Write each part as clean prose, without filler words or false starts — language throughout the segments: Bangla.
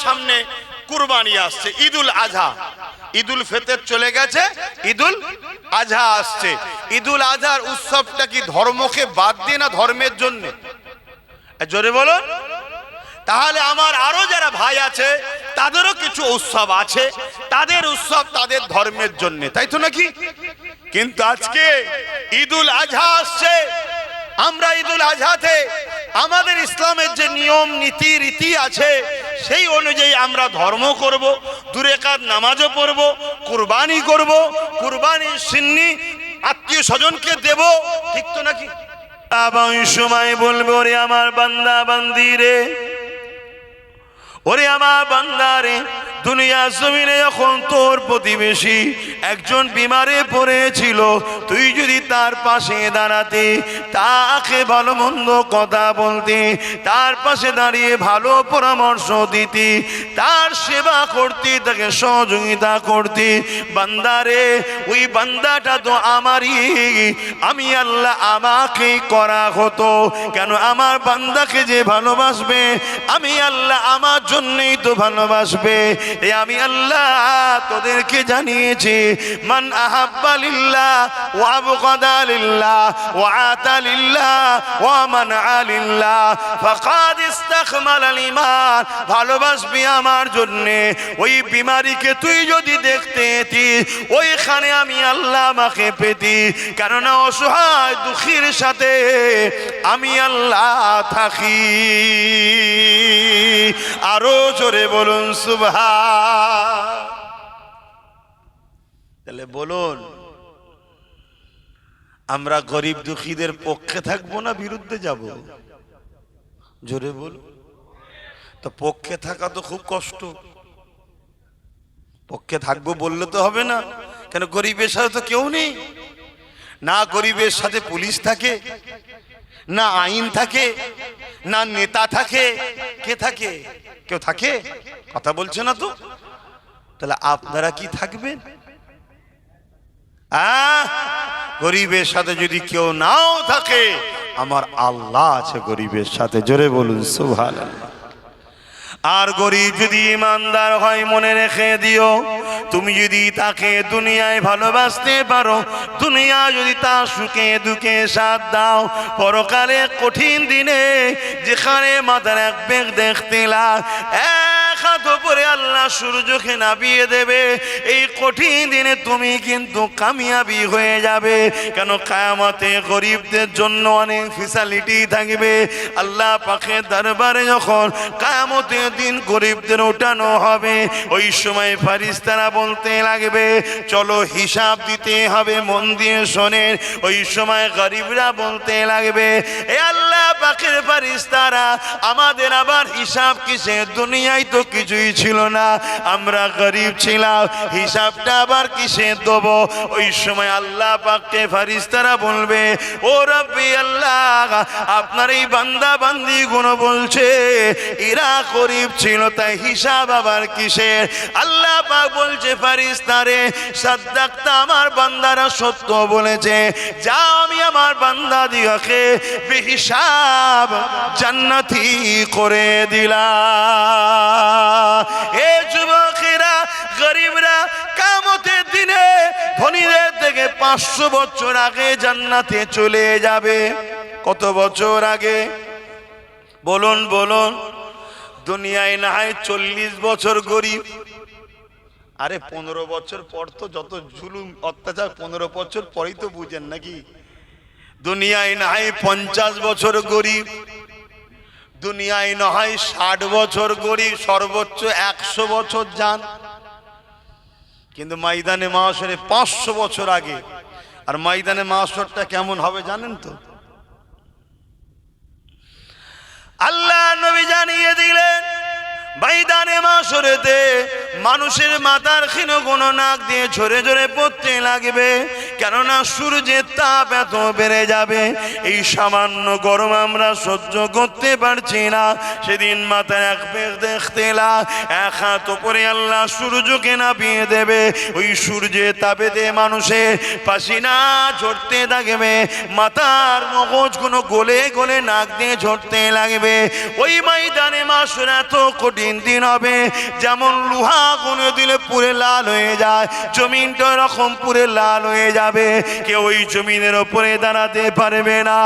সামনে কুরবানি আসছে, ঈদুল আজহা। ঈদুল ফিতর চলে গেছে, ঈদুল আজহা আসছে। ঈদুল আজহার উৎসবটা কি ধর্মকে বাদ দিয়ে না ধর্মের জন্য? জোরে বলুন। তাহলে আমার আরো যারা ভাই আছে তাদেরও কিছু উৎসব আছে, তাদের উৎসব তাদের ধর্মের জন্য, তাই তো নাকি? কিন্তু আজকে ঈদুল আজহা আসছে, আমরা ঈদুল আজহাতে আমাদের ইসলামের যে নিয়ম নীতি রীতি আছে সেই অনুযায়ী আমরা ধর্ম করব, দুরেকাত নামাজও পড়ব, কুরবানি করব, কুরবানির সিন্নি আত্মীয় স্বজনকে দেব, ঠিক তো নাকি? আবার ওই সময় বলবো, ওরে আমার বান্দা বান্দি রে, ওরে আমার বান্দা রে, দুনিয়া জমিনে যখন তোর প্রতিবেশী একজন বিমারে পড়েছিল, তুই যদি তার পাশে দাঁড়াতে, তাকে ভালো মন্দ কথা বলতে, তার পাশে দাঁড়িয়ে ভালো পরামর্শ দিতে, তার সেবা করতে, তাকে সহযোগিতা করতে, বান্দারে ওই বান্দাটা তো আমারই, আমি আল্লাহ আমাকে করা হতো। কেন? আমার বান্দাকে যে ভালোবাসবে আমি আল্লাহ আমার জন্যই তো ভালোবাসবে। আমি আল্লাহ তোদেরকে জানিয়েছি, মান আহাব্বা লিল্লাহ ওয়া আবগাদা লিল্লাহ ওয়া আতা লিল্লাহ ওয়া মানআ লিল্লাহ ফাকাদ ইস্তাকমালাল ঈমান। ভালোবাসবি আমার জন্য, ওই বিমারিকে তুই যদি দেখতে এতি, ওইখানে আমি আল্লাহ আমাকে পেতি। কেননা অসহায় দুঃখীর সাথে আমি আল্লাহ থাকি। আরো জোরে বলুন সুবহান। তাহলে বলুন, আমরা গরিব দুঃখীদের পক্ষে থাকবো না বিরুদ্ধে যাব? জোরে বলুন। তো পক্ষে থাকা তো খুব কষ্ট। পক্ষে থাকবো বললে তো হবে না, কেন গরিবের সাথে তো কেউ নেই। না গরিবের সাথে পুলিশ থাকে, না আইন থাকে, না নেতা থাকে। কে থাকে? কেউ থাকে? কথা বলছে না তো। তাহলে আপনারা কি থাকবেন? গরিবের সাথে যদি কেউ নাও থাকে, আমার আল্লাহ আছে গরিবের সাথে। জোরে বলুন সুবহানাল্লাহ। আর গরিব যদি ইমানদার হয়, মনে রেখে দিও, তুমি যদি তাকে দুনিয়ায় ভালোবাসতে পারো, দুনিয়া যদি তার সুখে দুঃখে সাথ দাও, পরকালে কঠিন দিনে যেখানে মাথার এক বেগ দেখতে লাগ, এক হাত উপরে আল্লাহ সূর্যকে নামিয়ে দেবে, এই কঠিন দিনে তুমি কিন্তু কামিয়াবি হয়ে যাবে। কেন? কিয়ামতে গরিবদের জন্য অনেক ফ্যাসিলিটি থাকবে। আল্লাহ পাকের দরবারে যখন কিয়ামতের দিন গরিবদের ওঠানো হবে, ওই সময় ফেরেশতারা বলতে লাগবে, চলো হিসাব দিতে হবে, মন দিয়ে শোনেন। ওই সময় গরিবরা বলতে লাগবে, এ আল্লাহ পাকের ফেরেশতারা, আমাদের আবার হিসাব কিসে? দুনিয়ায় তো কিছুই ছিল না, আমরা গরিব ছিলাম, হিসাবটা আবার কিসে দেবো? ওই সময় আল্লাহ পাককে ফেরেশতারা বলবে, ও রব্বি আল্লাহ, আপনার এই বান্দা বান্দি গুলো বলছে এরা গরিব ছিল, তাই হিসাব আবার কিসের? আল্লাহ পাক বলছে, ফেরেশতারে সাদ্দাকতা, আমার বান্দারা সত্য বলেছে, যাও আমি আমার বান্দা দিগকে বেহিসাব জান্নাতি করে দিলাম। এ যুবকেরা, গরিবরা, কিয়ামতের দিনে ধনীদের থেকে 500 বছর আগে জান্নাতে চলে যাবে। কত বছর আগে? বলুন বলুন। দুনিয়ায় না হয় 40 বছর গরিব, আরে 15 বছর পর তো যত জুলুম অত্যাচার, 15 বছর পরেই তো বুঝেন নাকি? দুনিয়ায় না হয় 50 বছর গরিব, দুনিয়ায় না হয় 60 বছর গরিব, সর্বোচ্চ 100 বছর যান। কিন্তু ময়দানে মাহশরে 500 বছর আগে। আর ময়দানে মাহশরটা কেমন হবে জানেন তো? আল্লাহ নবী জানিয়ে দিলেন, ময়দানে মাহশরেতে মানুষের মাথার ক্ষীণ গুণ নাক দিয়ে ঝরে ঝরে পড়তে লাগবে। কেননা সূর্যের তাপ এত বেড়ে যাবে, এই সামান্য গরম আমরা সহ্য করতে পারছি না। সেদিন মাথায় এক পেখ দেখতে এক হাত উপরে আল্লাহ সূর্যকে নামিয়ে দেবে। ওই সূর্যের তাপেতে মানুষের পাসিনা ঝরতে থাকবে, মাথার মগজগুলো গলে গলে নাক দিয়ে ঝরতে লাগবে। ওই ময়দানে মাশর এত কঠিন দিন হবে, যেমন লোহা গুনে দিলে পুরে লাল হয়ে যায়, জমিনটা এরকম পুরে লাল হয়ে যাবে। কেউ ওই জমিনের ওপরে দাঁড়াতে পারবে না।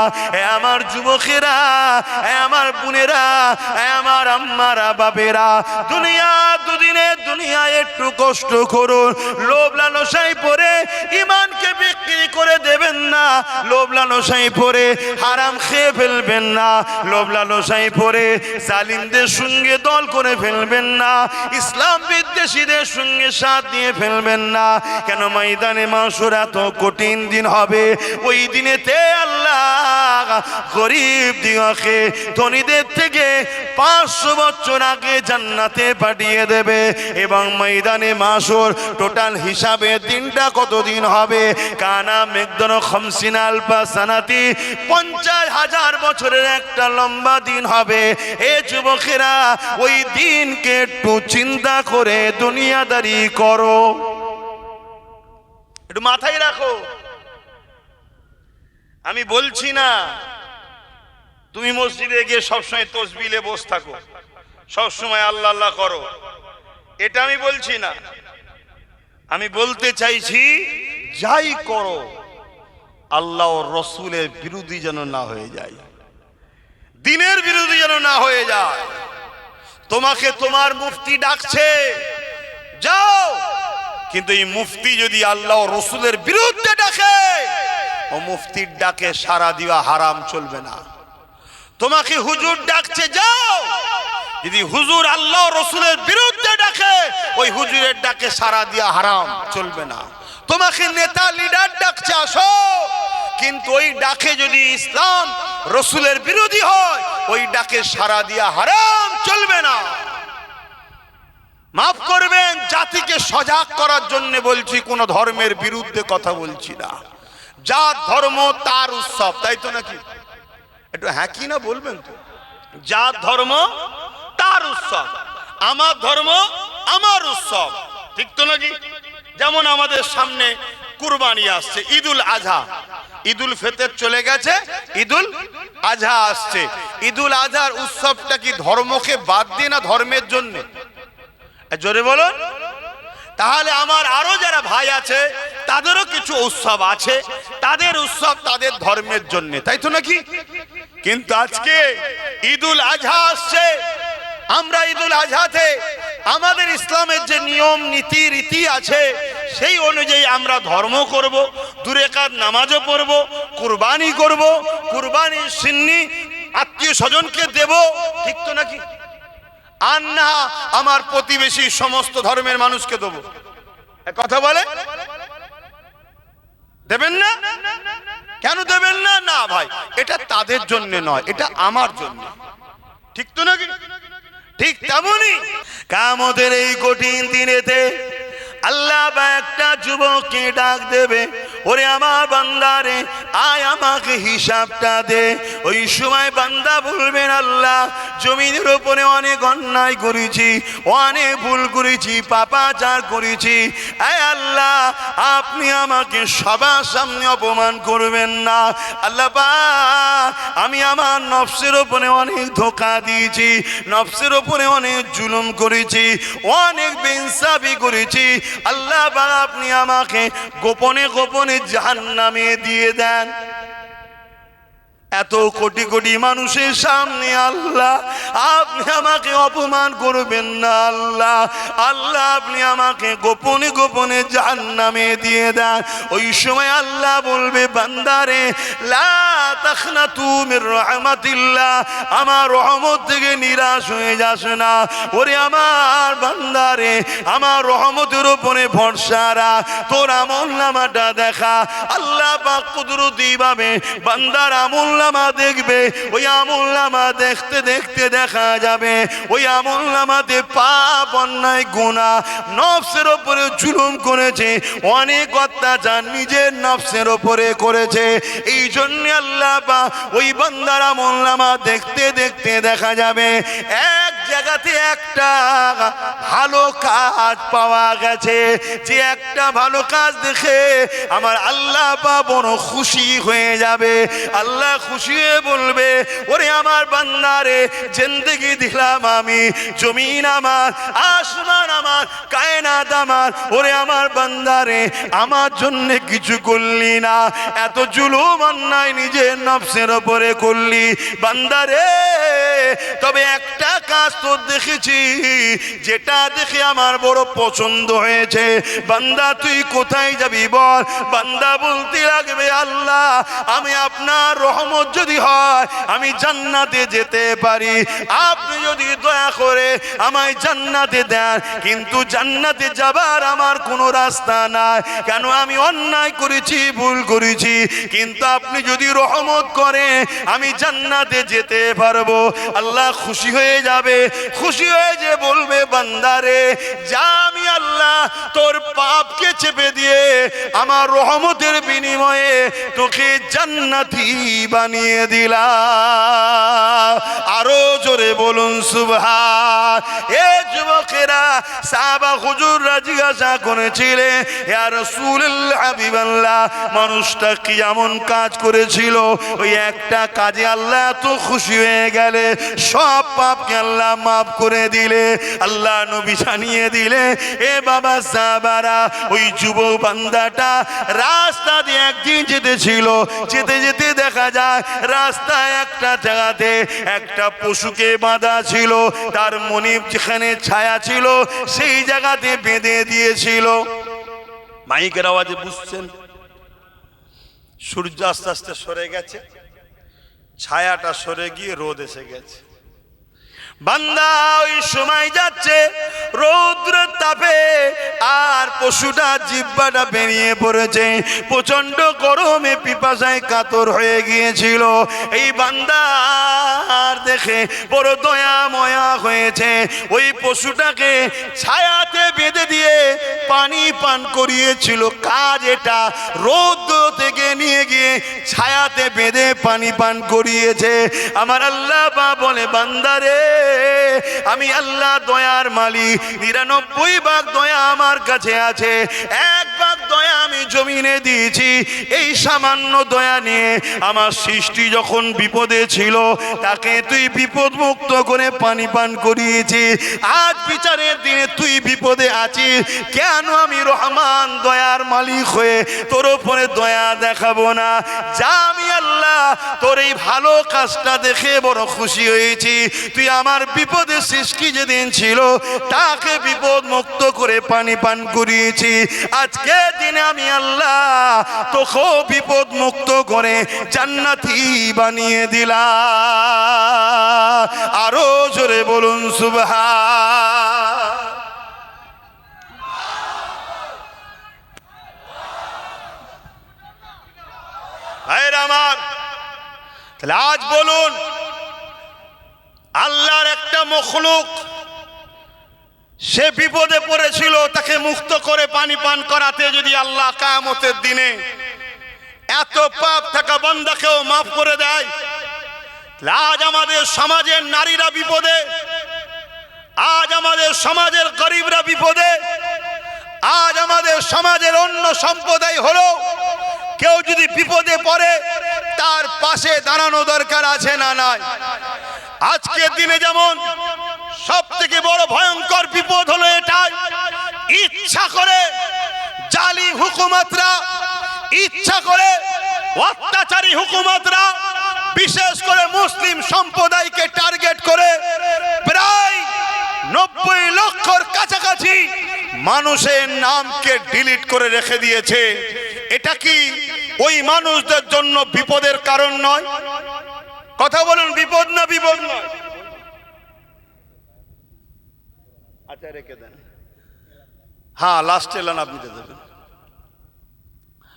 আমার যুবকেরা, আমার বোনেরা, আমার আম্মারা, বাবেরা, দুনিয়া দুদিনে দুনিয়ায় একটু কষ্ট করুন। লোভ লালসায় পড়ে ইমানকে বিক্রি করে দেবেন না, লোভ লালসায় পড়ে হারাম খেয়ে ফেলবেন না, লোভ লালসায় পড়ে জালিমদের সঙ্গে দল করে ফেলবেন না, ইসলাম বিদ্বেষীদের সঙ্গে সাথ দিয়ে ফেলবেন না। কেন ময়দানে মাশর এত কঠিন দিন হবে। ওই দিনেতে আল্লাহ গরিব দিগকে ধনীদের থেকে 500 বছর আগে জান্নাতে পাঠিয়ে দেবে। এবং ময়দানে মাশর টোটাল হিসাবে দিনটা কতদিন হবে? কানা মেকদন 50 আলফা সানাতি, 50,000 বছরের একটা লম্বা দিন হবে। এ যুবকেরা, ওই দিনকে একটু চিন্তা করে দুনিয়াদারি করো, একটু মাথায় রাখো। আমি বলছি না তুমি মসজিদে গিয়ে সবসময় তসবিলে বসে থাকো, সবসময় আল্লাহ আল্লাহ করো, এটা আমি বলছি না। আমি বলতে চাইছি যাই করো আল্লাহ ও রসুলের বিরোধী যেন না হয়ে যায়, দিনের বিরোধী যেন না হয়ে যায়। তোমাকে তোমার মুফতি ডাকছে, যাও, কিন্তু এই মুফতি যদি আল্লাহ ও রসুলের বিরুদ্ধে ডাকে, ও মুফতির ডাকে সাড়া দেওয়া হারাম, চলবে না। তোমাকে হুজুর ডাকছে, যাও, যদি হুজুর আল্লাহ রসুলের বিরুদ্ধে ডাকে, ওই হুজুরের ডাকে সাড়া দেওয়া হারাম, চলবে না। তোমাকে নেতা লিডার ডাকছে, আসো, কিন্তু ওই ডাকে যদি ইসলাম রসুলের বিরোধী হয়, ওই ডাকে সাড়া দেওয়া হারাম, চলবে না। মাফ করবেন, জাতিকে সজাগ করার জন্য বলছি, কোন ধর্মের বিরুদ্ধে কথা বলছি না। যার ধর্ম তার উৎসব, তাই তো নাকি? একটু হ্যাঁ কি না বলবেন তো? যার ধর্ম তার উৎসব, আমার ধর্ম আমার উৎসব, ঠিক তো নাকি? যেমন আমাদের সামনে কুরবানি আসছে, ঈদুল আজহা, ঈদুল ফিতর চলে গেছে, ঈদুল আজহা আসছে। ঈদুল আজহার উৎসবটা কি ধর্মকে বাদ দিয়ে না ধর্মের জন্য? জোরে বলুন। তাহলে আমার আরো যারা ভাই আছে তাদেরও কিছু উৎসব আছে, তাদের উৎসব তাদের ধর্মের জন্য, তাই তো নাকি? কিন্তু আজকে ঈদুল আজহা আসছে, আমরা ঈদুল আজহাতে আমাদের ইসলামের যে নিয়ম নীতি রীতি আছে সেই অনুযায়ী আমরা ধর্ম করব, 2 রাকাত নামাজও পড়ব, কুরবানি করব, কুরবানির সিন্নি আত্মীয় স্বজনকে দেব, ঠিক তো নাকি? আর না আমার প্রতিবেশী সমস্ত ধর্মের মানুষকে দেবো, কথা বলে দেবেন না? কেন দেবেন না? না ভাই, এটা তাদের জন্য নয়, এটা আমার জন্য, ঠিক তো নাকি? ঠিক তেমনি কিয়ামতের এই কঠিন দিনেতে আল্লাহ বা একটা যুবককে ডাক দেবে, ওরে আমার বান্দারে, আয় আমাকে হিসাবটা দে। ওই সময় বান্দা বলবেন, আল্লাহ জমিনের উপরে অনেক অন্যায় করেছি, অনেক ভুল করেছি, পাপাচার করেছি, আয় আল্লাহ আপনি আমাকে সবার সামনে অপমান করবেন না। আল্লাহ পাক, আমি আমার নফসের উপরে অনেক ধোঁকা দিয়েছি, নফসের উপরে অনেক জুলুম করেছি, অনেক বেইনসাফি করেছি, আল্লাহ পাক আপনি আমাকে গোপনে গোপনে জাহান্নামে দিয়ে দেন। এত কোটি কোটি মানুষের সামনে আল্লাহ আপনি আমাকে অপমান করবেন না। আল্লাহ আল্লাহ আপনি আমাকে গোপনে গোপনে জাহান্নামে দিয়ে দেন। ওই সময় আল্লাহ বলবে, বান্দারে লা তাখনাতু মির রাহমাতিল্লাহ, আমার রহমত থেকে নিরাশ হয়ে যাস না। ওরে আমার বান্দারে, আমার রহমতের উপরে ভরসা রাখ, তোর আমলনামাটা দেখা। আল্লাহ পাক কুদরতি ভাবে বান্দার আমল আমলনামা দেখবে, ওই আমলনামা দেখতে দেখতে দেখা যাবে ওই আমলনামাতে পাপ, অন্যায়, গুনাহ, নফসের উপরে জুলুম করেছে, অনেক অত্যাচার নিজের নফসের উপরে করেছে। এই জন্য আল্লাহ পাক ওই বান্দার আমলনামা দেখতে দেখতে দেখা যাবে এক জায়গাতে একটা ভালো কাজ পাওয়া গেছে, যে একটা ভালো কাজ দেখে আমার আল্লাহ পাক বড় খুশি হয়ে যাবে। আল্লাহ খুশি হয়ে বলবে, ওরে আমার বান্দারে, জিন্দেগি দিলাম আমি, জমিন আমার, আসমান আমার, কায়নাত আমার, ওরে আমার বান্দারে, আমার জন্য কিছু করলি না, এত জুলুম অন্যায় নিজের নফসের উপরে করলি বান্দারে, তবে একটা কাজ তো দেখেছি যেটা দেখে আমার বড় পছন্দ হয়েছে, বান্দা তুই কোথায় যাবি বল? বান্দা বলতে লাগবে, আল্লাহ আমি আপনার রহমত যদি হয় আমি জান্নাতে যেতে পারি, আপনি যদি দয়া করে আমায় জান্নাতে দেন, কিন্তু জান্নাতে যাবার আমার কোনো রাস্তা নাই, কেন আমি অন্যায় করেছি, ভুল করেছি, কিন্তু আপনি যদি রহমত করে আমি জান্নাতে যেতে পারবো। আল্লাহ খুশি হয়ে যাবে, খুশি হয়ে যে বলবে, বান্দারে যা, আমি আল্লাহ তোর পাপকে চেপে দিয়ে আমার রহমতের বিনিময়ে তোকে জান্নাতি বানিয়ে দিলাম। আরো জোরে বলুন সুবহান। এ যুবকেরা, সাহাবা হুজুররা জিজ্ঞাসা করেছিলেন, ইয়া রাসূলুল্লাহ, হাবিবাল্লাহ, মানুষটা কি এমন কাজ করেছিল ওই একটা কাজে আল্লাহ এত খুশি হয়ে গেলে সব পাপকে আল্লাহ মাফ করে দিলে? আল্লাহ নবী জানিয়ে দিলে, এ বাবা সাহাবারা, ওই যুবক বান্দাটা রাস্তা দিয়ে একদিন যেতেছিল, যেতে যেতে দেখা যায় রাস্তায় একটা জায়গাতে একটা পশুকে বাঁধা ছিল, তার মনিব যেখানে ছায়া ছিল সেই জায়গাতে বেঁধে দিয়েছিল। মাইকের আওয়াজে বুঝছেন, সূর্য আস্তে আস্তে সরে গেছে, ছায়াটা সরে গিয়ে রোদ এসে গেছে। বান্দা ওই সময় যাচ্ছে রৌদ্রের তাপে, আর পশুটা জিহ্বাটা বেরিয়ে পড়েছে, প্রচন্ড গরমে পিপাসায় কাতর হয়ে গিয়েছিল। এই বান্দার দেখে বড় দয়া ময়া হয়েছে, ওই পশুটাকে ছায়াতে বেঁধে দিয়ে পানি পান করিয়েছিল। কাজ এটা, রৌদ্র থেকে নিয়ে গিয়ে ছায়াতে বেঁধে পানি পান করিয়েছে। আমার আল্লাহ পাক বলে, বান্দারে আমি আল্লাহ দয়ার মালিক, 99 ভাগ দয়া আমার কাছে আছে, 1 ভাগ দয়া আমি জমিনে দিয়েছি। এই সামান্য দয়া নিয়ে আমার সৃষ্টি যখন বিপদে ছিল তাকে তুই বিপদ মুক্ত করে পানি পান করিয়েছি। আজ বিচারের দিনে তুই বিপদে আছিস, কেন আমি রহমান দয়ার মালিক হয়ে তোর উপরে দয়া দেখাবো না? যা, আমি আল্লাহ তোর এই ভালো কাজটা দেখে বড় খুশি হয়েছি। তুই আমার বিপদে সৃষ্টি যেদিন ছিল তাকে বিপদ মুক্ত করে পানি পান করিয়েছি। আজকে দিনে আমি আল্লাহ তোকে বিপদ মুক্ত করে জান্নাতি বানিয়ে দিলাম। আরো জোরে বলুন সুবহান। ভাইরা আমার, তাহলে আজ বলুন, আল্লাহর একটা মখলুক সে বিপদে পড়েছিল, তাকে মুক্ত করে পানি পান করাতে যদি আল্লাহ কিয়ামতের দিনে এত পাপ থাকা বান্দাকেও মাফ করে দেয়, আজ আমাদের সমাজের নারীরা বিপদে, আজ আমাদের সমাজের গরিবরা বিপদে, আজ আমাদের সমাজের অন্য সম্প্রদায় হলো কেউ যদি বিপদে পড়ে তার পাশে দাঁড়ানো দরকার আছে না নাই? আজকের দিনে যেমন সব থেকে বড় ভয়ঙ্কর বিপদ হলো এটাই, ইচ্ছা করে জালি হুকুমতরা, ইচ্ছা করে অত্যাচারী হুকুমতরা বিশেষ করে মুসলিম সম্প্রদায়কে টার্গেট করে প্রায় 90 লক্ষর কাছাকাছি মানুষের নামকে ডিলিট করে রেখে দিয়েছে। এটা কি ওই মানুষদের জন্য বিপদের কারণ নয়? কথা বলুন, বিপদ না বিপদ নয়? আচ্ছা রেখে দেন, হ্যাঁ লাস্ট এলান আপনি দেবেন।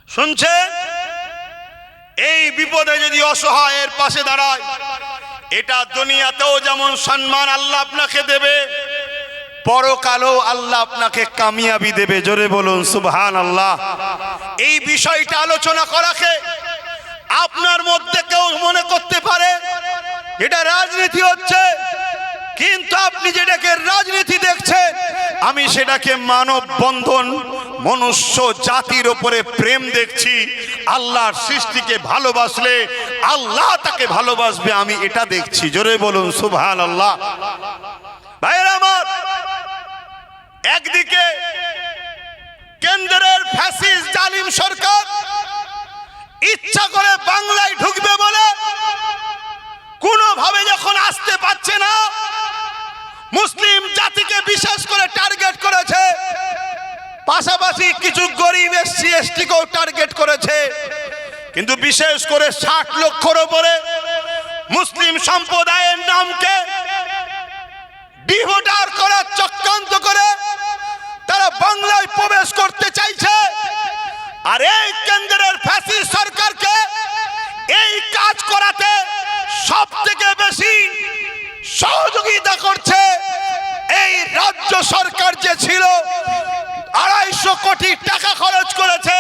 শুনছেন, এই বিপদে যদি অসহায়ের পাশে দাঁড়ায়, এটা দুনিয়াতেও যেমন সম্মান আল্লাহ আপনাকে দেবে, পরকালেও আল্লাহ আপনাকে কামিয়াবি দেবে। জোরে বলুন সুবহানাল্লাহ। এই বিষয়টা আলোচনা করাকে আপনার মধ্যে কেউ মনে করতে পারে এটা রাজনীতি হচ্ছে, কিন্তু আপনি যেটাকে রাজনীতি দেখছেন, আমি সেটাকে মানব বন্ধন, মনুষ্য জাতির উপরে প্রেম দেখছি। আল্লাহর সৃষ্টিকে ভালোবাসলে আল্লাহ তাকে ভালোবাসবে, আমি এটা দেখছি। জোরে বলুন সুবহানাল্লাহ। ভাইরা আমার, একদিকে কেন্দ্রের ফ্যাসিস্ট জালিম সরকার ইচ্ছা করে বাংলায় ঢুকবে বলে কোনোভাবে যখন আসতে পারছে না, মুসলিম জাতিকে বিশেষ করে টার্গেট করেছে, পাশাপাশি কিছু গরিব এসসি এসটিকেও টার্গেট করেছে, কিন্তু বিশেষ করে 60 লক্ষর উপরে মুসলিম সম্প্রদায়ের নামকে ডিভোটার করার চক্রান্ত করে তারা বাংলায় প্রবেশ করতে চাইছে। আর এই কেন্দ্রের ফ্যাসিস্ট সরকারকে এই কাজ করাতে সব থেকে বেশি সহযোগিতা করছে এই রাজ্য সরকার, যে ছিল 250 কোটি টাকা খরচ করেছে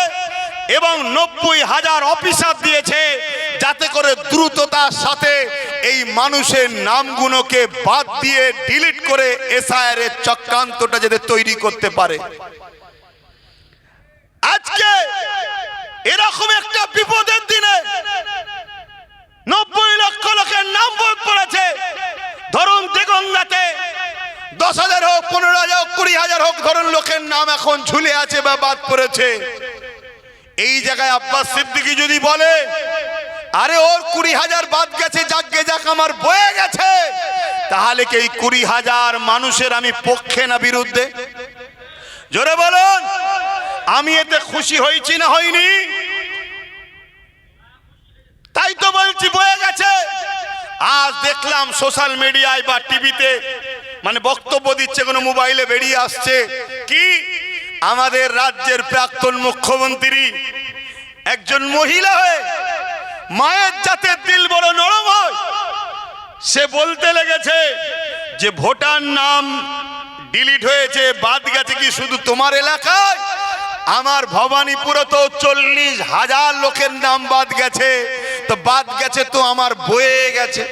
এবং 90,000 অফিসার দিয়েছে, যাতে করে দ্রুততার সাথে এই মানুষের নামগুলোকে বাদ দিয়ে ডিলিট করে এসআইআর এর চক্রান্তটা যাতে তৈরি করতে পারে। আজকে এরকম একটা বিপদের দিনে 90 লক্ষ লোকের নাম বাদ পড়েছে। ধরুন দেগঙ্গাতে 10,000 হোক, 15,000 হোক, 20,000 হোক, ধরুন লোকের নাম এখন ঝুলে আছে বা বাদ পড়েছে। এই জায়গায় আব্বাস সিদ্দিকী যদি বলে আরে ওর 20,000 বাদ গেছে, যাকে যাক আমার বয়ে গেছে, তাহলে কি এই 20,000 মানুষের আমি পক্ষে না বিরুদ্ধে? জোরে বলুন। আমি এতে খুশি হয়েছি না হইনি? তাই তো বলছি বয়ে গেছে। আজ দেখলাম সোশ্যাল মিডিয়ায় বা টিভিতে, মানে বক্তব্য দিচ্ছে, কোনো মোবাইলে বেরিয়ে আসছে কি আমাদের রাজ্যের প্রাক্তন মুখ্যমন্ত্রী একজন মহিলা হয়ে, মায়ের জাতের দিল বড় নরম হয়, সে বলতে লেগেছে যে ভোটার নাম ডিলিট হয়েছে, বাদ গেছে কি শুধু তোমার এলাকায়? আমার ভবানীপুরে তো 40,000 লোকের নাম বাদ গেছে, তো বাদ গেছে তো আমার বয়ে গেছে।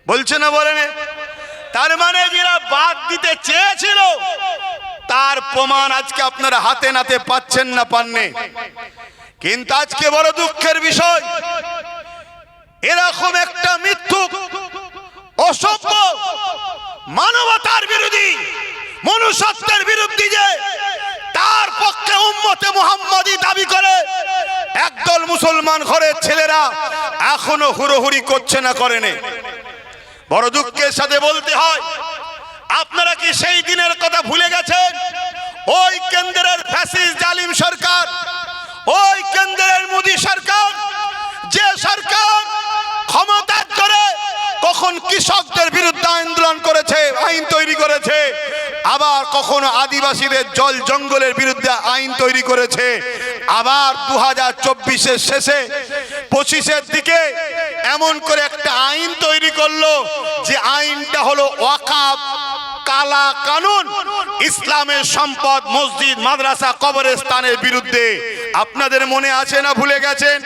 বলছে না বলেন? তার মানে যারা বাদ দিতে চেয়েছিল তার প্রমাণ আজকে আপনারা হাতে নাতে পাচ্ছেন না, পাননি। কিন্তু আজকে বড় দুঃখের বিষয়, এরকম একটা মিথ্যুক, অসভ্য, মানবতার বিরোধী, মনুষ্যত্বের বিরোধী, যে তার পক্ষে উম্মতে মুহাম্মাদি দাবি করে একদল মুসলমান ঘরের ছেলেরা এখনো হুড়োহুড়ি করছে না, করেনি। বড় দুঃখের সাথে বলতে হয়, আপনারা কি সেই দিনের কথা ভুলে গেছেন? ওই কেন্দ্রের ফ্যাসিস্ট জালিম সরকার, ওই কেন্দ্রের মোদী সরকার, যে সরকার ক্ষমতার ধরে কখন কৃষকদের বিরুদ্ধে আন্দোলন করেছে, আইন তৈরি করেছে, আবার কখনো আদিবাসীদের জল জঙ্গলের বিরুদ্ধে আইন তৈরি করেছে, আবার 2024-এর শেষে 25-এর দিকে এমন করে একটা আইন তৈরি করলো যে আইনটা হলো ওয়াকফ কালা কানুন, ইসলামের সম্পদ মসজিদ মাদ্রাসা কবরস্থানের বিরুদ্ধে। আপনাদের মনে আছে না ভুলে গেছেন?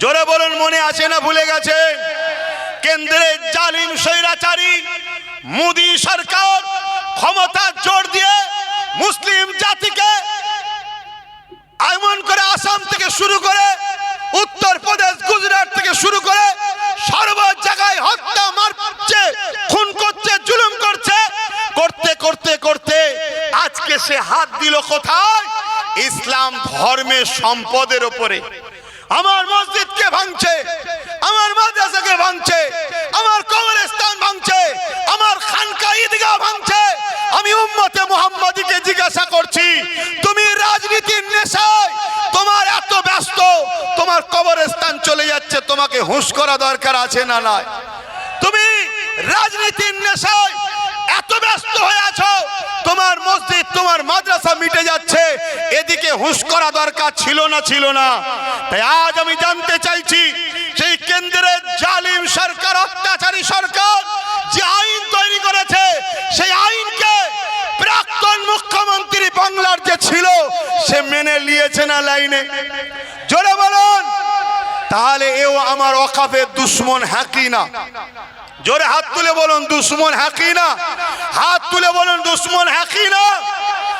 জোরে বলুন, মনে আছে না ভুলে গেছেন? কেন্দ্রের জালিম স্বৈরাচারী মোদী সরকার ক্ষমতার জোর দিয়ে মুসলিম জাতিকে এমন করে আসাম থেকে শুরু করে উত্তরপ্রদেশ, গুজরাট থেকে শুরু করে সর্ব জায়গায় হত্যা, মারছে, খুন করছে, জুলুম করছে, করতে করতে করতে আজকে সে হাত দিল কোথায়? ইসলাম ধর্মের সম্পদের উপরে। আমার মসজিদকে ভাঙছে, আমার মাদ্রাসাকে ভাঙছে, আমার কবরস্থান ভাঙছে, আমার খানকা ঈদগাহ ভাঙছে। আমি উম্মতে মুহাম্মাদিকে জিজ্ঞাসা করছি, তুমি রাজনীতির নেশায় তোমার এত ব্যস্ত, তোমার কবরস্থান চলে যাচ্ছে, তোমাকে হুঁশ করা দরকার আছে না নাই? তুমি রাজনীতির নেশায় এত ব্যস্ত হয়ে আছো, তোমার মসজিদ, তোমার আমার মাদ্রাসা মিটে যাচ্ছে, এদিকে হুঁশ করা দরকার ছিল না তাই আজ আমি জানতে চাইছি, সেই কেন্দ্রের জালিম সরকার, অত্যাচারী সরকার যে আইন তৈরি করেছে, সেই আইনকে প্রাক্তন মুখ্যমন্ত্রী বাংলার যে ছিল সে মেনে নিয়েছে না লাইনে? জোরে বলুন। তাহলে এও আমার ওয়াকাফের দুশ্মন হ্যাঁ কি না? জোরে হাত তুলে বলুন দুশ্মন হ্যাঁ কি না? হাত তুলে বলুন দুশ্মন হ্যাঁ কি না?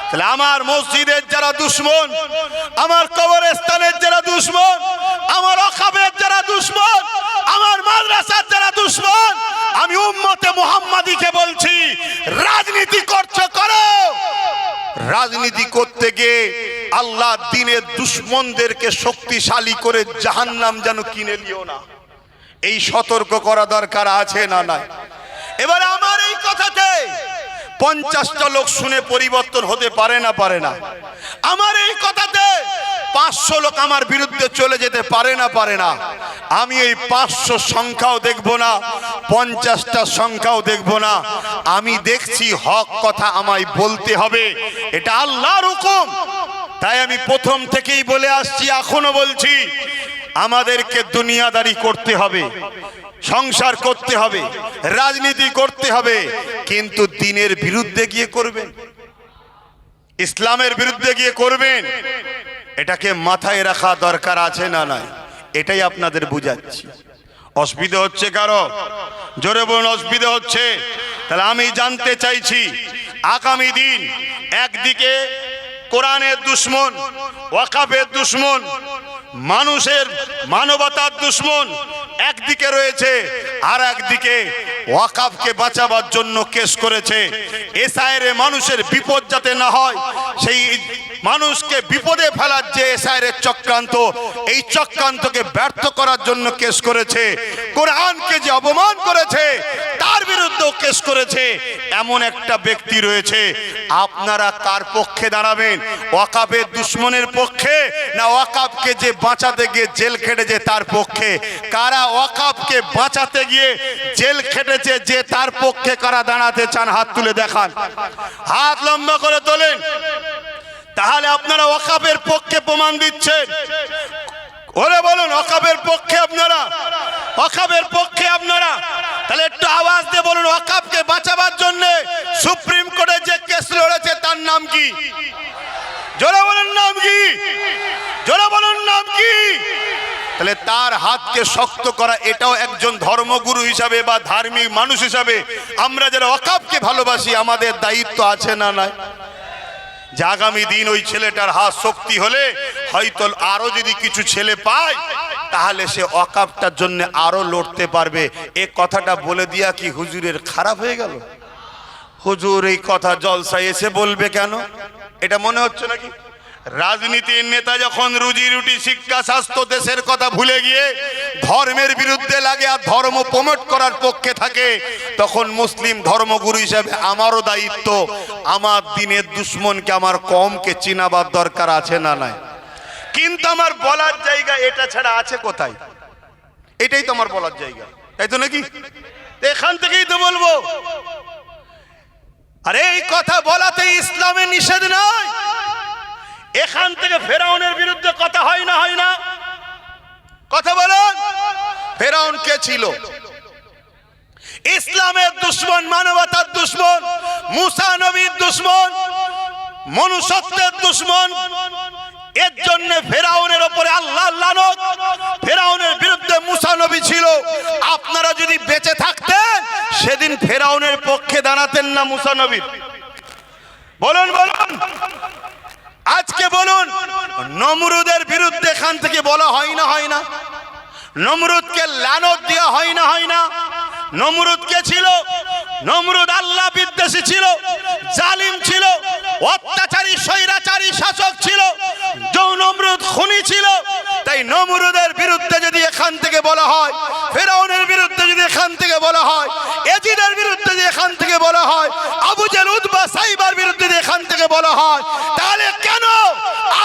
তাহলে আমার মসজিদের যারা দুশ্মন, আমার কবরস্থানের যারা দুশ্মন, আমার ওয়াকাফের যারা দুশ্মন, আমার মাদ্রাসার যারা দুশ্মন, আমি উম্মতে মুহাম্মাদিকে বলছি, রাজনীতি করছো করো, রাজনীতি করতে গিয়ে আল্লাহ দ্বীনের দুশ্মনদেরকে শক্তিশালী করে জাহান্নাম যেন কিনে নিও না, এই সতর্ক করা দরকার আছে না নাই? এবারে আমার এই কথাতে 50টা লোক শুনে পরিবর্তন হতে পারে না? আমার এই কথাতে 500 লোক আমার বিরুদ্ধে চলে যেতে পারে না? আমি এই 500 সংখ্যাও দেখব না, 50টা সংখ্যাও দেখব না। আমি দেখছি হক কথা আমায় বলতে হবে, এটা আল্লাহর হুকুম। তাই আমি প্রথম থেকেই বলে আসছি, এখনো বলছি, আমাদেরকে দুনিয়াদারি করতে হবে, সংসার করতে হবে, রাজনীতি করতে হবে, কিন্তু দ্বীনের বিরুদ্ধে গিয়ে করবেন, ইসলামের বিরুদ্ধে গিয়ে করবেন, এটাকে মাথায় রাখা দরকার আছে না নাই? এটাই আপনাদের বুঝাচ্ছি। অসুবিধা হচ্ছে কারো? জোরে বলুন অসুবিধা হচ্ছে? তাহলে আমি জানতে চাইছি, আগামী দিন একদিকে কোরআনের দুশ্মন, ওয়াকাফের দুশ্মন, মানুষের মানবতার দুশ্মন একদিকে রয়েছে, আর একদিকে ওয়াকাফকে বাঁচাবার জন্য কেস করেছে। এসআইরে মানুষের বিপদ যাতে না হয়, সেই মানুষকে বিপদে ফেলার যে এসআইরের চক্রান্ত, এই চক্রান্তকে ব্যর্থ করার জন্য কেস করেছে। কোরআনকে যে অপমান করেছে তার বিরুদ্ধেও কেস করেছে। এমন একটা ব্যক্তি রয়েছে, আপনারা কার পক্ষে দাঁড়াবেন? ওয়াকাফের দুশ্মনের পক্ষে, না ওয়াকাফকে যে বাঁচাতে গিয়ে জেল খেটেছে তার পক্ষে? কারা ওয়াকাফকে বাঁচাতে গিয়ে জেল খেটেছে যে তার পক্ষে কারা দাঁড়াতে চান? হাত তুলে দেখান, হাত লম্বা করে তোলেন। তাহলে আপনারা ওয়াকাফের পক্ষে প্রমাণ দিচ্ছেন। ওরে বলুন ওয়াকাফের পক্ষে আপনারা, ওয়াকাফের পক্ষে আপনারা। তাহলে একটু আওয়াজ দিয়ে বলুন, ওয়াকাফকে বাঁচাবার জন্য সুপ্রিম কোর্টে যে কেস লড়েছে তার নাম কি? জোরে বলুন নাম কি? জোরে বলুন নাম কি? তাহলে তার হাতকে শক্ত করা, এটাও একজন ধর্মগুরু হিসাবে বা ধার্মিক মানুষ হিসাবে আমরা যারা ওয়াকাফকে ভালোবাসি আমাদের দায়িত্ব আছে না নাই? যে আগামী দিন ওই ছেলেটার হাত শক্তি হলে হয়তো আরো যদি কিছু ছেলে পায় তাহলে সে ওয়াকাফটার জন্য আরো লড়তে পারবে। এই কথাটা বলে দিয়া কি হুজুরের খারাপ হয়ে গেল? হুজুর এই কথা জলসায় এসে বলবে কেন? এটা মনে হচ্ছে নাকি? রাজনীতির নেতা যখন রুজি রুটি, শিক্ষা, স্বাস্থ্য, দেশের কথা ভুলে গিয়ে ধর্মের বিরুদ্ধে লাগে আর ধর্ম প্রমোট করার পক্ষে থাকে, তখন মুসলিম ধর্মগুরু হিসাবে আমারও দায়িত্ব আমার দ্বীনের দুশ্মনকে, আমার কওমকে চিনাবার দরকার আছে না নাই? কিন্তু আমার বলার জায়গা এটা ছাড়া আছে কোথায়? এটাই তো আমার বলার জায়গা, তাই তো নাকি? এখান থেকেই তো বলবো। আরে এই কথা বলাতে ইসলামে নিষেধ নয়। এখান থেকে ফেরাউনের বিরুদ্ধে কথা হয় না? হয় না? কথা বলুন। ফেরাউন কে ছিল? ইসলামের দুশ্মন, মানবতার দুশ্মন, মুসা নবীর দুশ্মন, মনুষ্যত্বের দুশ্মন। এর জন্য ফেরাউনের উপরে আল্লাহর লানত। ফেরাউনের বিরুদ্ধে মুসা নবী ছিল। আপনারা যদি বেঁচে থাকতেন সেদিন ফেরাউনের পক্ষে দাঁড়াতেন না মুসা নবীর? বলুন বলুন। আজকে বলুন, নমরুদের বিরুদ্ধে এখান থেকে বলা হয় না? হয় না? নমরুদকে লানত দেওয়া হয় না? হয় না? নমরুদ কে ছিল? নমরুদ আল্লাহ বিদ্বেষী ছিল, জালিম ছিল, অত্যাচারী স্বৈরাচারী শাসক ছিল। নমরুদ খুনি ছিল। তাই নমরুদের বিরুদ্ধে যদি এখান থেকে বলা হয়, ফেরাউনের বিরুদ্ধে যদি এখান থেকে বলা হয়, এজিদের বিরুদ্ধে যদি এখান থেকে বলা হয়, আবু জেল, উতবা, সাইবার বিরুদ্ধে যদি এখান থেকে বলা হয়, তাহলে কেন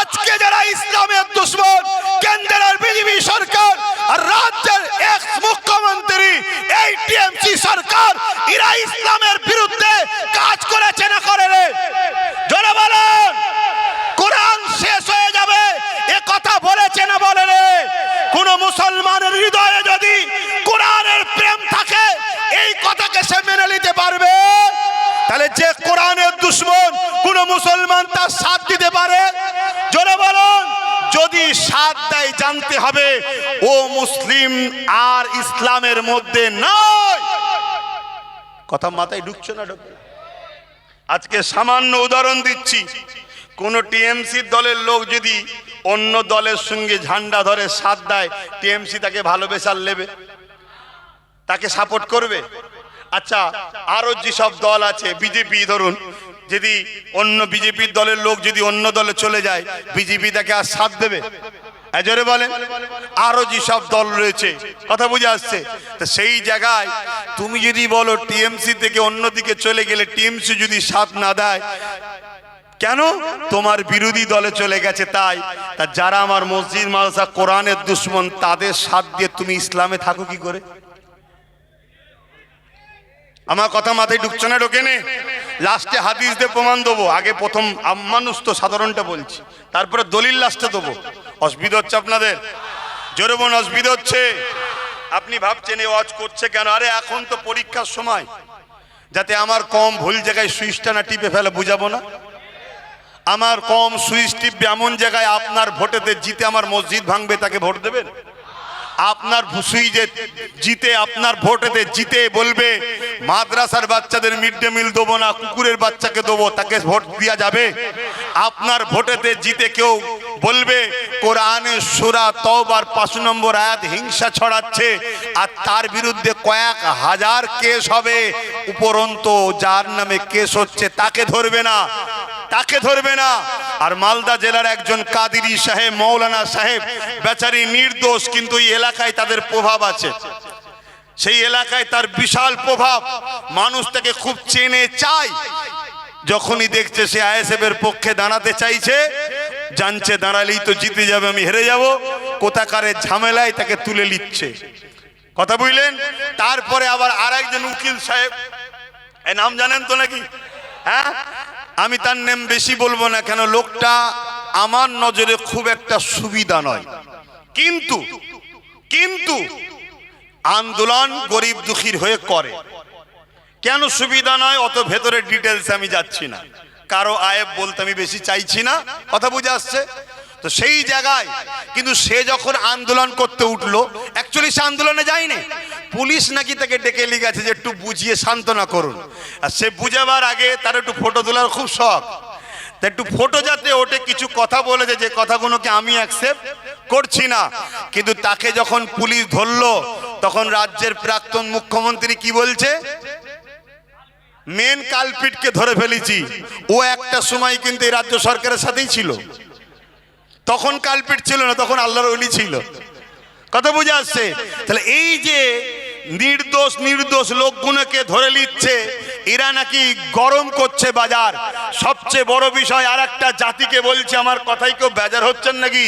আজকে যারা ইসলামের দুশ্মন, কেন্দ্রের বিজেপি সরকার আর রাজ্যের এক্স মুখ্যমন্ত্রী, এই টিএমসি সরকার, এরা ইসলামের বিরুদ্ধে কাজ করেছে না করে? জোরে বলো। তাহলে যে কোরআনের দুশমন কোন মুসলমান তার সাথ দিতে পারে? জোরে বলুন। যদি সাথ দেয় জানতে হবে ও মুসলিম আর ইসলামের মধ্যে নয়। কথা মাথায় ঢুকছে না? ঢুকছে। আজকে সামান্য উদাহরণ দিচ্ছি, কোন টিএমসি দলের লোক যদি অন্য দলের সঙ্গে ঝান্ডা ধরে সাথ দেয়, টিএমসি তাকে ভালোবেসার নেবে, তাকে সাপোর্ট করবে? আচ্ছা, আরো যেসব দল আছে, বিজেপি ধরুন, যদি অন্য বিজেপির দলের লোক যদি অন্য দলে চলে যায়, বিজেপি তাকে আর সাথ দেবে? জোরে বলেন। আরো যেসব দল রয়েছে, কথা বুঝে আসছে? তো সেই জায়গায় তুমি যদি বলো টিএমসি থেকে অন্যদিকে চলে গেলে টিএমসি যদি সাথ না দেয়, কেন? তোমার বিরোধী দলে চলে গেছে তাই। তা যারা আমার মসজিদ মাদ্রাসা কোরআনের দুশমন, তাদের সাথ দিয়ে তুমি ইসলামে থাকো কি করে? আমার কথা মাথায় ঢুকছে না? ঢোকে নে। লাস্টে হাদিস দিয়ে প্রমাণ দেবো। আগে প্রথম মানুষ তো সাধারণটা বলছি, তারপরে দলিল লাস্টে দেবো। অসুবিধা হচ্ছে আপনাদের? জোরে বলুন, অসুবিধা হচ্ছে? আপনি ভাবছেন এ ওয়াজ করছে কেন? আরে এখন তো পরীক্ষার সময়, যাতে আমার কম ভুল জায়গায় সুইচটা না টিপে ফেলে, বুঝাবো না? আমার কম সুইচ টিপবে এমন জায়গায় আপনার ভোটেতে জিতে আমার মসজিদ ভাঙবে, তাকে ভোট দেবেন? আপনার সুইচে জিতে, আপনার ভোটেতে জিতে বলবে মাদ্রাসার বাচ্চাদের মিড ডে মিল দেবো না, কুকুরের বাচ্চাকে দেবো, তাকে ভোট দেওয়া যাবে? আপনার ভোটেতে জিতে কেউ বলবে কোরআনে সূরা তওবার 5 নম্বর আয়াত হিংসা ছড়াচ্ছে, আর তার বিরুদ্ধে কয়েক হাজার কেস হবে, উপরন্তু যার নামে কেস হচ্ছে তাকে ধরবে না, তাকে ধরবে না। আর মালদা জেলার একজন কাদিরি সাহেব, মৌলানা সাহেব, বেচারি নির্দোষ, কিন্তু এই এলাকায় তাদের প্রভাব আছে, সেই এলাকায় তার বিশাল প্রভাব, মানুষ তাকে খুব চেনে চায়। যখনই দেখছে সে আইএসএফ এর পক্ষে দাঁড়াতে চাইছে, জানছে দাঁড়ালেই তো জিতে যাবে, আমি হেরে যাব, কোথাকারের ঝামেলায় তাকে তুলে নিচ্ছে। কথা বুঝলেন? তারপরে আবার আর একজন উকিল সাহেব, এ নাম জানেন তো নাকি? হ্যাঁ, আমি তার নাম বেশি বলবো না, কেন লোকটা আমার নজরে খুব একটা সুবিধা নয়, কিন্তু কিন্তু আন্দোলন গরিব দুঃখীর হয়ে করে। কেন সুবিধা নয় অত ভেতরে ডিটেলস আমি যাচ্ছি না, কারো আয়েব বলতে আমি বেশি চাইছি না, কথা বুঝে আসছে তো? সেই জায়গায় কিন্তু সে যখন আন্দোলন করতে উঠলো, অ্যাকচুয়ালি সে আন্দোলনে যায়নি, পুলিশ নাকি তাকে ডেকে নিয়ে গেছে যে একটু বুঝিয়ে সান্ত্বনা করুন। আর সে বুঝাবার আগে তার একটু ফটো তোলার খুব শখ, তা একটু ফটো যাতে ওঠে, কিছু কথা বলেছে যে কথাগুলোকে আমি অ্যাকসেপ্ট করছি না। কিন্তু তাকে যখন পুলিশ ধরলো, তখন রাজ্যের প্রাক্তন মুখ্যমন্ত্রী কি বলছে? মেন কালপিটকে ধরে ফেলেছি। ও একটা সময় কিন্তু এই রাজ্য সরকারের সাথেই ছিল, তখন কালপিট ছিল না, তখন আল্লাহর ওলি ছিল, কথা বুঝে আসছে? তাহলে এই যে নির্দোষ নির্দোষ লোকগুলোকে ধরে নিচ্ছে, এরা নাকি গরম করছে বাজার। সবচেয়ে বড় বিষয়, আর একটা জাতিকে বলছে, আমার কথাই কেউ বেজার হচ্ছেন নাকি?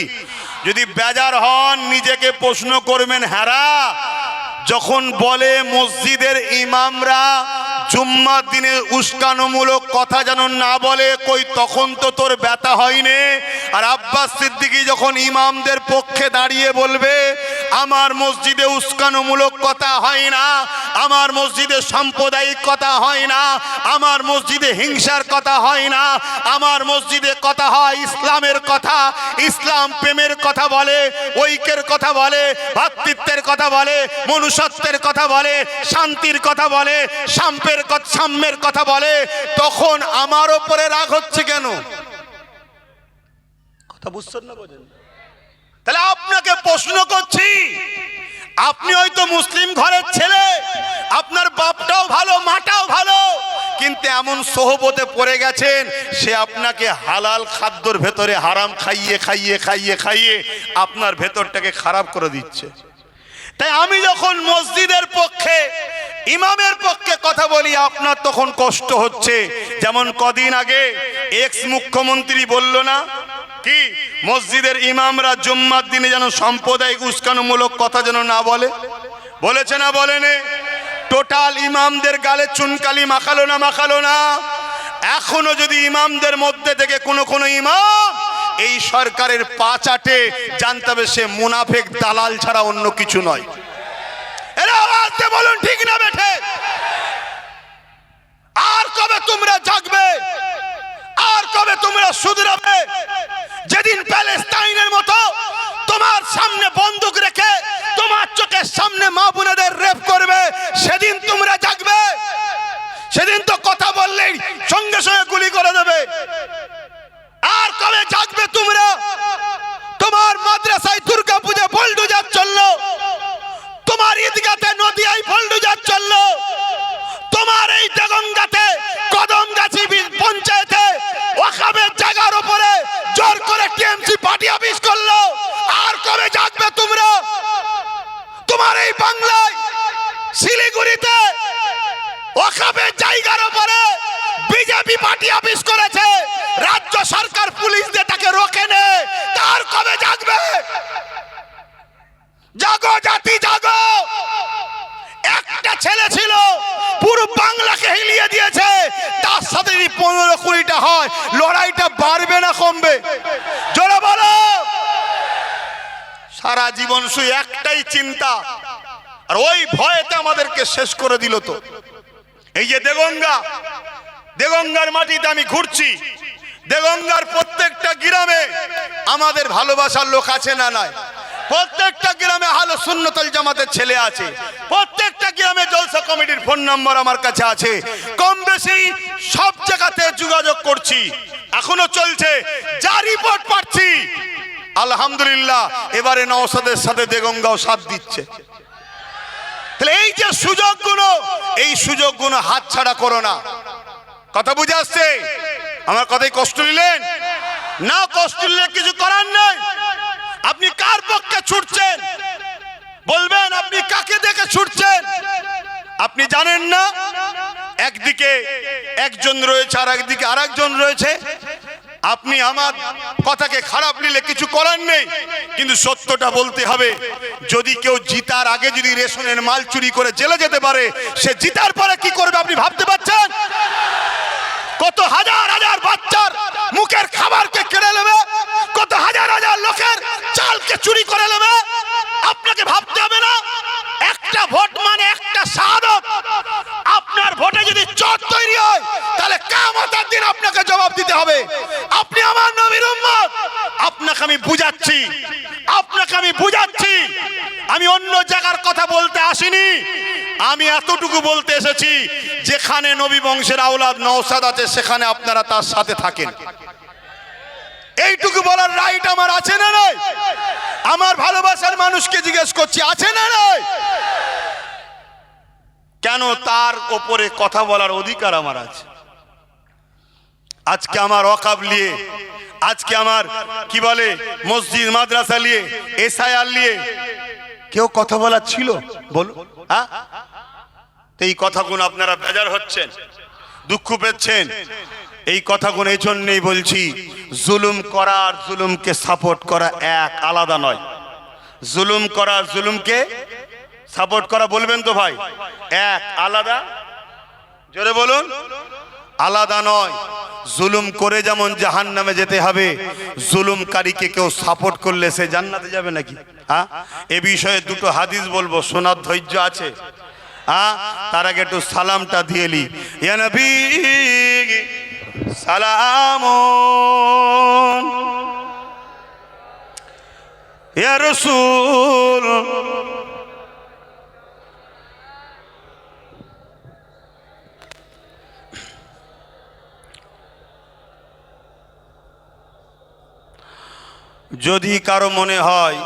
যদি বেজার হন নিজেকে প্রশ্ন করবেন। হ্যাঁ, যখন বলে মসজিদের ইমামরা জুম্মার দিনে উস্কানোমূলক কথা যেন না বলে, কই তখন তো তোর ব্যথা হয়নি? আর আব্বাস সিদ্দিকী যখন ইমামদের পক্ষে দাঁড়িয়ে বলবে আমার মসজিদে উস্কানোমূলক কথা হয় না, আমার মসজিদে সাম্প্রদায়িক কথা হয় না, আমার মসজিদে হিংসার কথা হয় না, আমার মসজিদে কথা হয় ইসলামের কথা, ইসলাম প্রেমের কথা বলে, ঐক্যের কথা বলে, ভ্রাতৃত্বের কথা বলে, মনুষ্যত্বের কথা বলে, শান্তির কথা বলে, সাম্যের কথা বলে, তখন আমার ওপরে রাগ হচ্ছে কেন? কথা বুঝছেন না? বোঝেন? তাহলে আপনাকে প্রশ্ন করছি, আপনি হয়তো মুসলিম ঘরের ছেলে, আপনার বাপটাও ভালো, মাটাও ভালো, কিন্তু এমন সোহবতে পড়ে গেছেন, সে আপনাকে হালাল খাদ্যর ভেতরে হারাম খাইয়ে খাইয়ে খাইয়ে খাইয়ে আপনার ভেতরটাকে খারাপ করে দিচ্ছে। তাই আমি যখন মসজিদের পক্ষে, ইমামের পক্ষে কথা বলি, আপনার তখন কষ্ট হচ্ছে। যেমন কদিন আগে এক্স মুখ্যমন্ত্রী বলল না কি, মসজিদের ইমামরা জুম্মার দিনে যেন সাম্প্রদায়িক উস্কানোমূলক কথা যেন না বলে, বলেছে না বলেনি? টোটাল ইমামদের গালে চুনকালি মাখালো না মাখালো না? এখনো যদি ইমামদের মধ্যে থেকে কোনো ইমাম এই সরকারের পা চাটে, জানতে হবে সে মুনাফেক দালাল ছাড়া অন্য কিছু নয়। এরা আওয়াজ দিয়ে বলুন ঠিক না বেঠে? আর আর কবে তোমরা জাগবে, আর কবে তোমরা শুধরাবে? যেদিন প্যালেস্টাইনের মতো তোমার সামনে বন্দুক রেখে তোমার চোখের সামনে মা বোনেদের রেপ করবে, সেদিন তোমরা জাগবে? সেদিন তো কথা বললেই সঙ্গে সঙ্গে গুলি করে দেবে। আর কবে জাগবে তোমরা? তোমার মাদ্রাসায় দুর্গা পূজা বুলডোজার চললো, তোমার ঈদগাতে নদিয়ায় বুলডোজার চললো, তোমার এই দেগঙ্গাতে কদমগাছি পঞ্চায়েতে ওয়াকফের জায়গার উপরে জোর করে টিএমসি পার্টি অফিস করলো। আর কবে জাগবে তোমরা? তোমার এই বাংলায় শিলিগুড়িতে ওয়াকফের জায়গার উপরে বিজেপি পার্টি অফিস করেছে, রাজ্য সরকার পুলিশ দিয়ে তাকে রোকে নে। তার কবে জাগবে? জাগো জাতি জাগো। একটা ছেলে ছিল পুরো বাংলাকে হিলিয়ে দিয়েছে, তার সাথে যদি 15-20টা হয়, লড়াইটা বাড়বে না কমবে? জোরে বলো। সারা জীবন শুধু একটাই চিন্তা, আর ওই ভয়েতে আমাদেরকে শেষ করে দিল। তো এই যে দেগঙ্গার মাটিতে আমি ঘুরছি, দেগঙ্গার প্রত্যেকটা গ্রামে আমাদের ভালোবাসার লোক আছে না নাই? প্রত্যেকটা গ্রামে আহলে সুন্নাতুল জামাতের ছেলে আছে, প্রত্যেকটা গ্রামে জলসা কমিটির ফোন নাম্বার আমার কাছে আছে। কম বেশি সব জায়গাতে যোগাযোগ করছি, এখনো চলছে। যা রিপোর্ট পাচ্ছি আলহামদুলিল্লাহ, এবারে নওশাদের সাথে দেগঙ্গাও সাথ দিচ্ছে। তাহলে এই যে সুযোগগুলো, এই সুযোগগুলো হাতছাড়া করো না। কথা বুঝে আসছে? আমার কথায় কষ্ট নিলেন না? কষ্ট নিলে কিছু করার নেই। আপনি কার পক্ষে ছুটছেন বলবেন? আপনি কাকে দেখে ছুটছেন? আপনি জানেন না একদিকে একজন রয়েছে আর একদিকে আরেকজন রয়েছে। আপনি আমার কথাকে খারাপ নিলে কিছু করার নেই, কিন্তু সত্যটা বলতে হবে। যদি কেউ জিতার আগে যদি রেশনের মাল চুরি করে জেলে যেতে পারে, সে জিতার পরে কি করবে আপনি ভাবতে পারছেন? কত হাজার হাজার বাচ্চার মুখের খাবারকে কেড়ে নেবে, কত হাজার হাজার লোকের চালকে চুরি করে নেবে। আপনাকে ভাবতে হবে না? একটা ভোট মানে একটা শাহাদাত। আপনার ভোটে যদি চোর তৈরি হয়, তাহলে কিয়ামতের দিন আপনাকে জবাব দিতে হবে। আপনি আমার নবীর উম্মত, আপনাকে আমি বুঝাচ্ছি, আমি অন্য জায়গার কথা বলতে আসিনি। আমি এতটুকু বলতে এসেছি, যেখানে নবী বংশের আওলাদ নওশাদ আছে, সেখানে আপনারা তার সাথে থাকেন। এইটুকু বলার রাইট আমার আছে না নাই? আমার ভালোবাসার মানুষকে জিজ্ঞেস করছি, আছে না নাই? কেন? তার উপরে কথা বলার অধিকার আমার আছে। আজকে আমার ওয়াকফ নিয়ে, আজকে আমার কি বলে মসজিদ মাদ্রাসা নিয়ে, এসআইআর নিয়ে কেউ কথা বলার ছিল? বলো। হ্যাঁ, এই কথাগুলো আপনারা বেজার হচ্ছেন, দুঃখ পেচ্ছেন। এই কথাগুলো এই জন্যই বলছি, জুলুম করা আর জুলুমকে সাপোর্ট করা এক, আলাদা নয়। জুলুম করা আর জুলুমকে সাপোর্ট করা, বলবেন তো ভাই? এক, আলাদা। জোরে বলুন, আলাদা নয়। জুলুম করে যেমন জাহান্নামে যেতে হবে, জুলুমকারীকে কেউ সাপোর্ট করলে সে জান্নাতে যাবে নাকি? হ্যাঁ, এ বিষয়ে দুটো হাদিস বলবো, শোনার ধৈর্য আছে? হ্যাঁ, তার আগে একটু সালামটা দিয়ে নি। ইয়া নবী সালাম, ইয়া রাসূল যদি কারো মনে হয়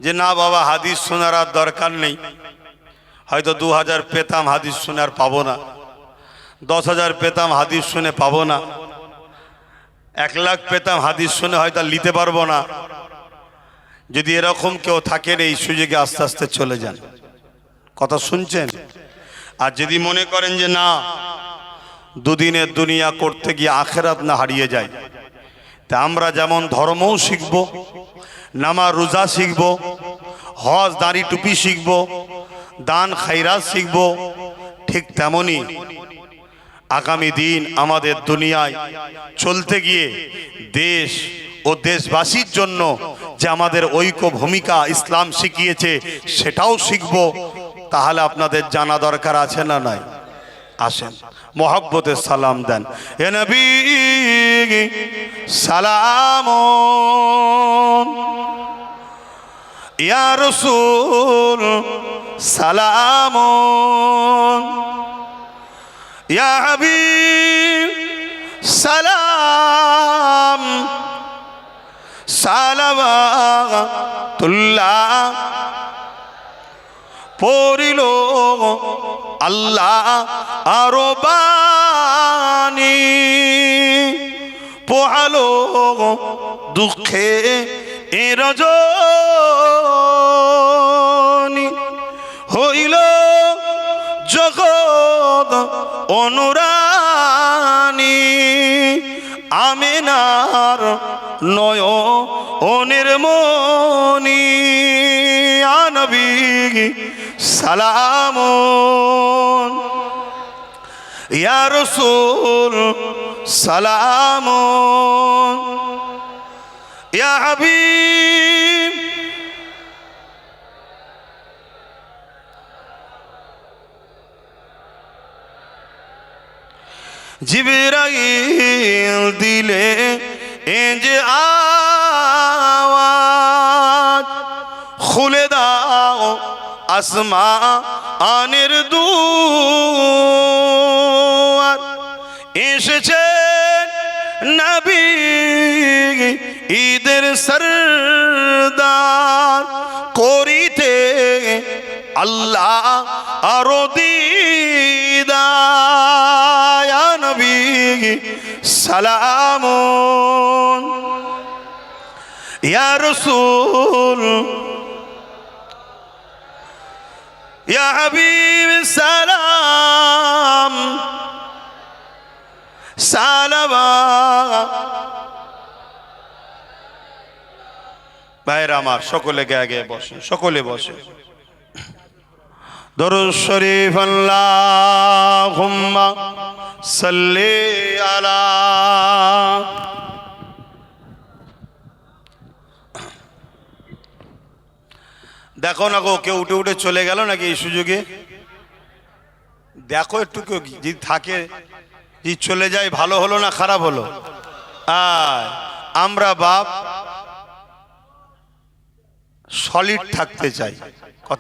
যে না বাবা হাদিস শোনার আর দরকার নেই, হয়তো 2000 পেতাম হাদিস শুনে আর পাবো না, 10,000 পেতাম হাদিস শুনে পাবো না, 1 লাখ পেতাম হাদিস শুনে হয়তো নিতে পারবো না, যদি এরকম কেউ থাকেন এই সুযোগে আস্তে আস্তে চলে যান। কথা শুনছেন? আর যদি মনে করেন যে না, দুদিনের দুনিয়া করতে গিয়ে আখেরাত না হারিয়ে যায়, তা আমরা যেমন ধর্মও শিখব, নামাজ রোজা শিখব, হজ দাড়ি টুপি শিখব, দান খায়রাত শিখব, ঠিক তেমনি আগামী দিন আমাদের দুনিয়ায় চলতে গিয়ে দেশ ও দেশবাসীর জন্য যে আমাদের ঐক্য ভূমিকা ইসলাম শিখিয়েছে, সেটাও শিখব। তাহলে আপনাদের জানা দরকার আছে না নাই? আসেন মোহাব্বতে সালাম দেন। হে নবী সালাম, ইয়া রাসূল সালাম, ইয়া হাবিব সালাম, সালাওয়াতুল্লাহ পড়িল আল্লাহ আরো বাণী, পোহালো দুঃখে এ রজনী, হইল জগৎ অনুরানী, আমিনার নয়নের মনি, ইয়া নবী সালাম, ইয়া রাসূল সালাম, ইয়া হাবিব জিবরাইল দিলে এ যে আওয়াজ, খুলে দাও আসমানের দুয়ার, এসেছেন নবী ঈদের সরদার, করিতে আল্লাহ আরো দিদার, ইয়া নবী সালাম, ইয়া রাসূল ইয়া হাবিব সালাম, সালাওয়াত। ভাইরা আমার, সকলে গে আগে বসে, সকলে বসে। দরুদ শরীফ আল্লাহুম্মা সাল্লি আলা। দেখো না গো, কেউ উঠে উঠে চলে গেল নাকি এই সুযোগে? দেখো একটু, কেউ যদি থাকে, যদি চলে যায় ভালো হলো না খারাপ হলো? আমরা বাপ সলিড থাকতে চাই। কথা